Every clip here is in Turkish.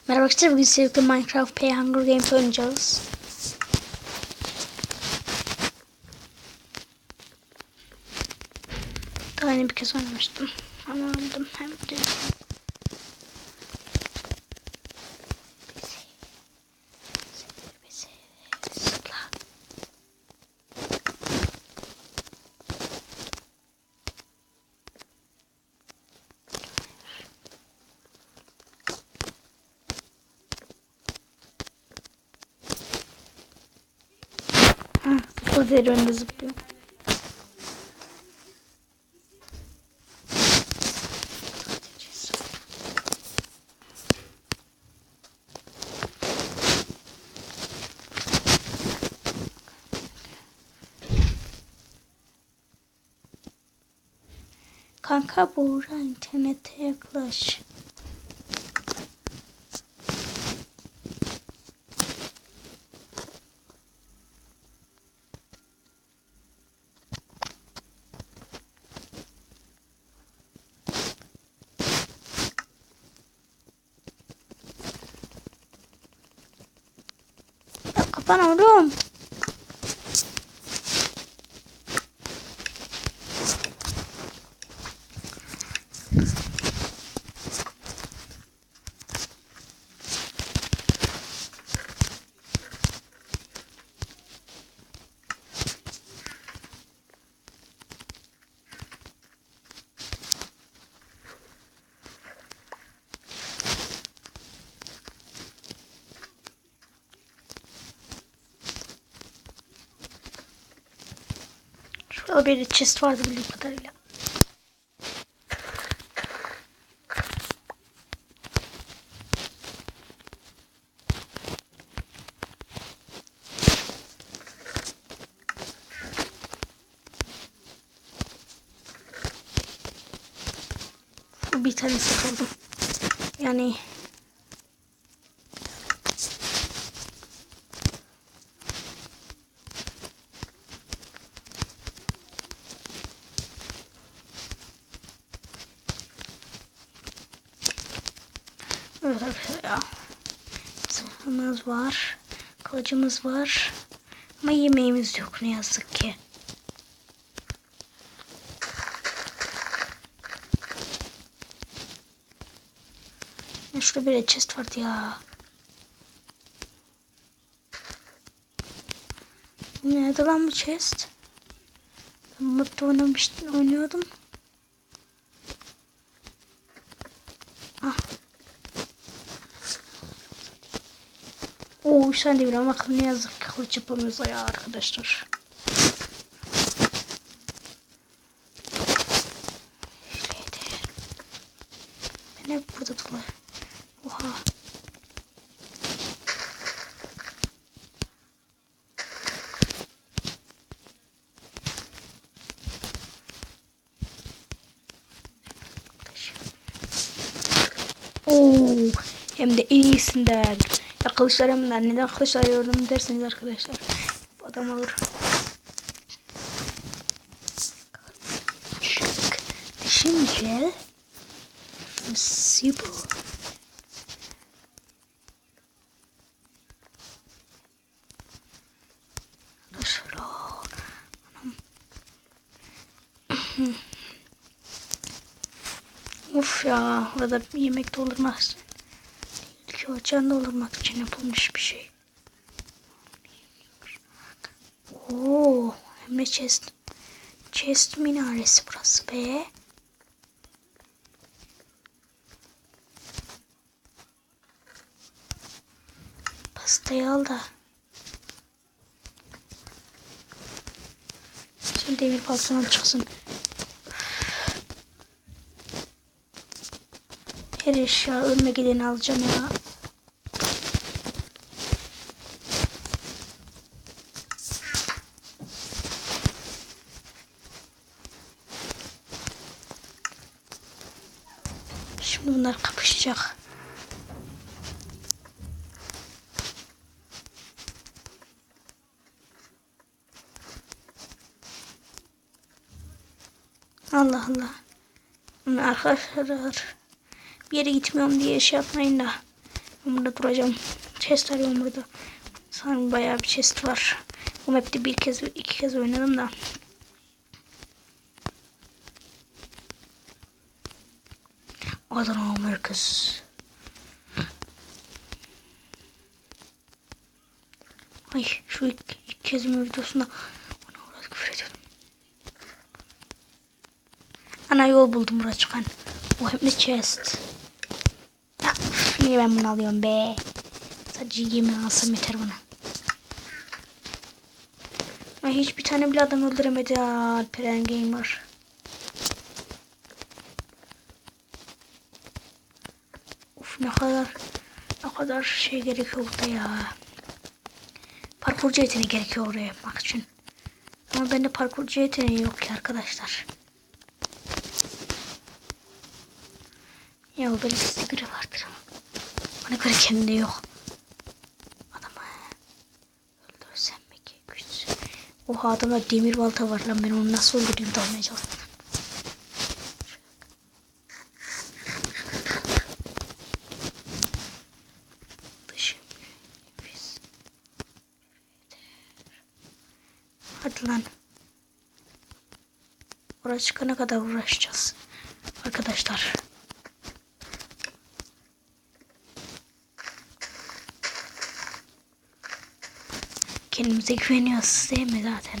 Merhaba arkadaşlar, bugün sizlerle Minecraft Play Hunger Games oynayacağız. Daha yeni bir kez oynamıştım. Ama öldüm hem de. O deri önünde zıplıyor. Kanka Buğra, internete yaklaş. Ya kapan oğlum. Şurada bir chest vardı bildiğim kadarıyla. Bir tane sıkıldım. Yani evet ya. Silahımız var. Kılıcımız var. Ama yemeğimiz yok ne yazık ki. Şurada bir chest vardı ya. Nerede lan bu chest? Ben modda oynuyordum. Ah. Oo, sen de bir ama ne yazık ki kılıç yapamıyoruz ya arkadaşlar. Şöyleydi. Ben hep burada dolar. Oha. Oo, hem de en iyisinden. Ya kılıçlarımdan neden kılıçlar yorum derseniz arkadaşlar. Bu adam olur. Şimdi super. Of ya, orada bir yemek doldurmaz. Ki ocağını doldurmak için yapılmış bir şey. Oo, hem de chest minaresi burası be. Pastayı al da. Şimdi demir pantolon çıksın. Her eşya önüme gideni alacağım ya. Şimdi bunlar kapışacak. Allah Allah. Arkadaşlar bir yere gitmiyorum diye şey yapmayın da. Ben burada duracağım. Chest arıyorum burada. Sanırım bayağı bir chest var. Bu map'te iki kez oynadım da. Adana merkez. Ay şu ilk kezimin videosunda ona uğraş küfür ediyordum. Ana yol buldum buraya çıkan. O hem de chest. Ya, niye ben bunu alıyorum be? Sadece yemin alsam yeter bana. Ay hiçbir tane bile adam öldüremedi ya. Alperen Gamer. Uf ne kadar şey gerekiyor burada ya. Parkurcu yeteneği gerekiyor oraya yapmak için. Ama bende parkurcu yeteneği yok ki arkadaşlar. Ya böyle stiker'i vardır ama. Bana göre kendinde yok. Adamı öldürsem mi ki güç. Oha adamda demir balta var lan, ben onu nasıl öldüreyim dalmaya çalıştım. Hadi lan. Oraya çıkana kadar uğraşacağız. Arkadaşlar. Kendimize güveniyoruz değil mi zaten?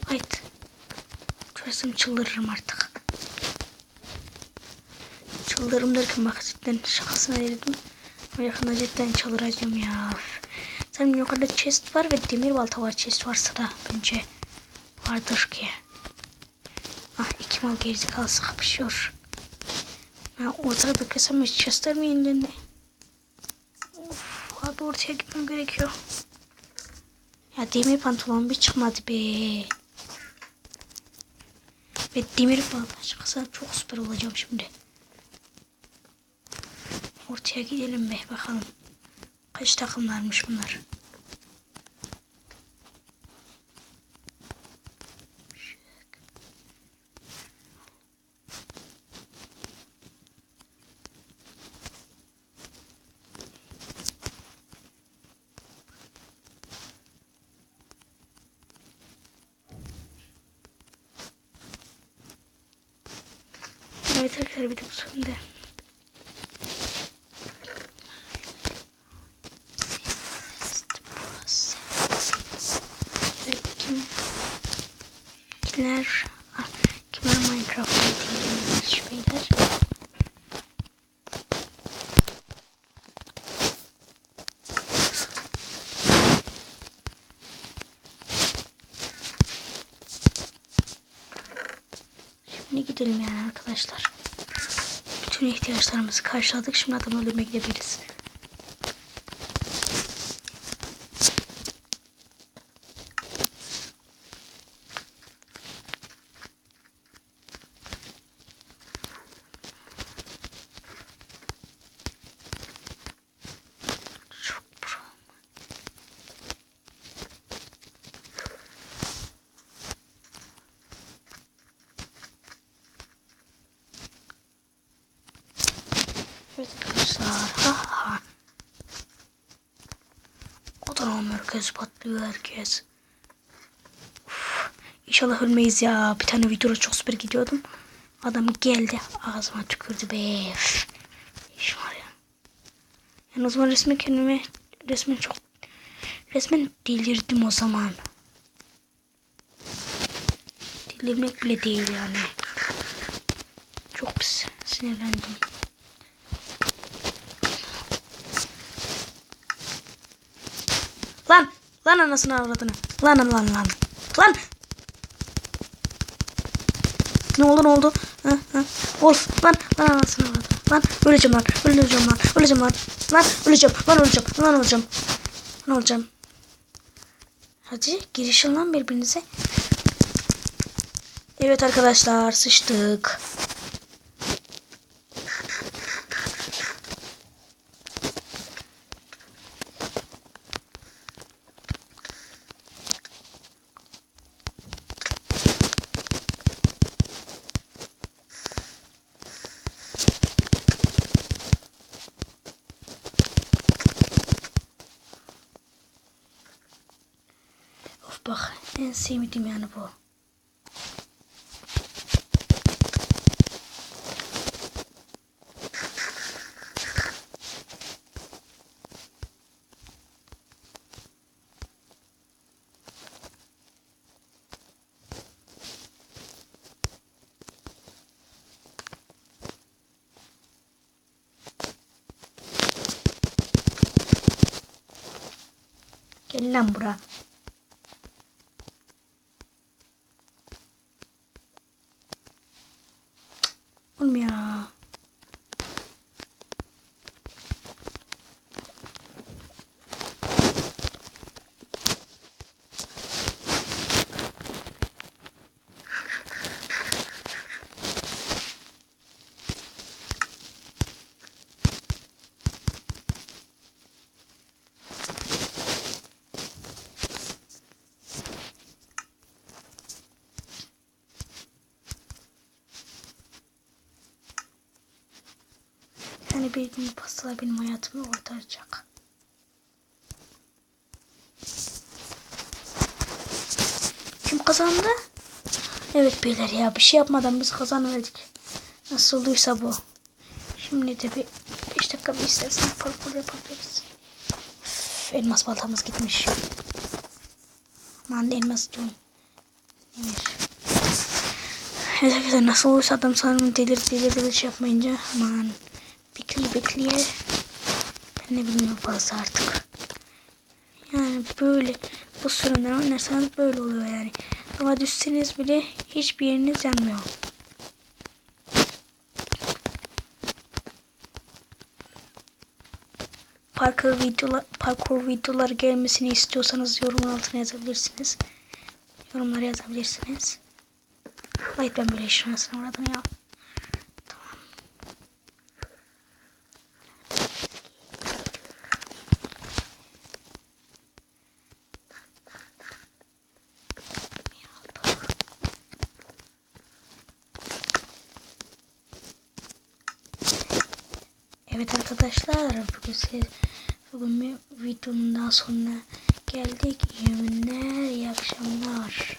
Haydi. Çözüm çıldırırım artık. Çıldırırım derken bak cidden şakasına dedim. Ama yakında cidden çıldıracağım ya. Senin yukarıda chest var ve demir balta var. Chest varsa da bence vardır ki. Ah iki mal gerisi kalsa kapışıyor. Ben ortada beklesem hiç chestler mi yeniden? Of abi ortaya gitmem gerekiyor. Ya demir pantolon bir çıkmadı be. Ve demir balta çıksa çok süper olacağım şimdi. Ortaya gidelim be bakalım. Kaç takımlarmış bunlar. Evet arkadaşlar bir de bu sonunda. Kimler Minecraft'ta ilgili beyler. Şimdi gidelim yani arkadaşlar. Bütün ihtiyaçlarımızı karşıladık. Şimdi adam öldürmeye gidebiliriz. Evet arkadaşlar. Ha. Adana merkez patlıyor herkes. Uf, İnşallah ölmeyiz ya. Bir tane videoda çok süper gidiyordum. Adam geldi ağzıma tükürdü be. İş var ya. Yani o zaman resmen delirdim o zaman. Delirmek bile değil yani. Çok pis sinirlendim. Lan anasını avradını. Lan. Ne oldu? Ha. Wolf lan anasını avradını. Lan öleceğim. Lan öleceğim. Hadi girişin lan birbirinize. Evet arkadaşlar sıçtık. Bak en sevdiğim yani bu. Gel lan bura. Oğlum ya. Yani bir gün pastalar benim hayatımı kurtaracak. Kim kazandı? Evet beyler ya bir şey yapmadan biz kazanıverdik. Nasıl olduysa bu. Şimdi de bir 5 dakika bir istersen parkur yapabiliriz. Elmas baltamız gitmiş. Aman elmas diyorum. Demir. Evet arkadaşlar nasıl olursa adam sanırım delir şey yapmayınca. Aman. Bekliye. Ben ne bilmiyorum fazla artık. Yani böyle bu sürümden oynarsanız böyle oluyor yani. Ama düşseniz bile hiçbir yeriniz yanmıyor. Parkur videolar gelmesini istiyorsanız yorum altına yazabilirsiniz. Yorumlara yazabilirsiniz. Vallahi ben böyle işin arasına uğradım ya. Tamam. Evet arkadaşlar bugün bir videonun daha sonuna geldik. İyi günler, iyi akşamlar.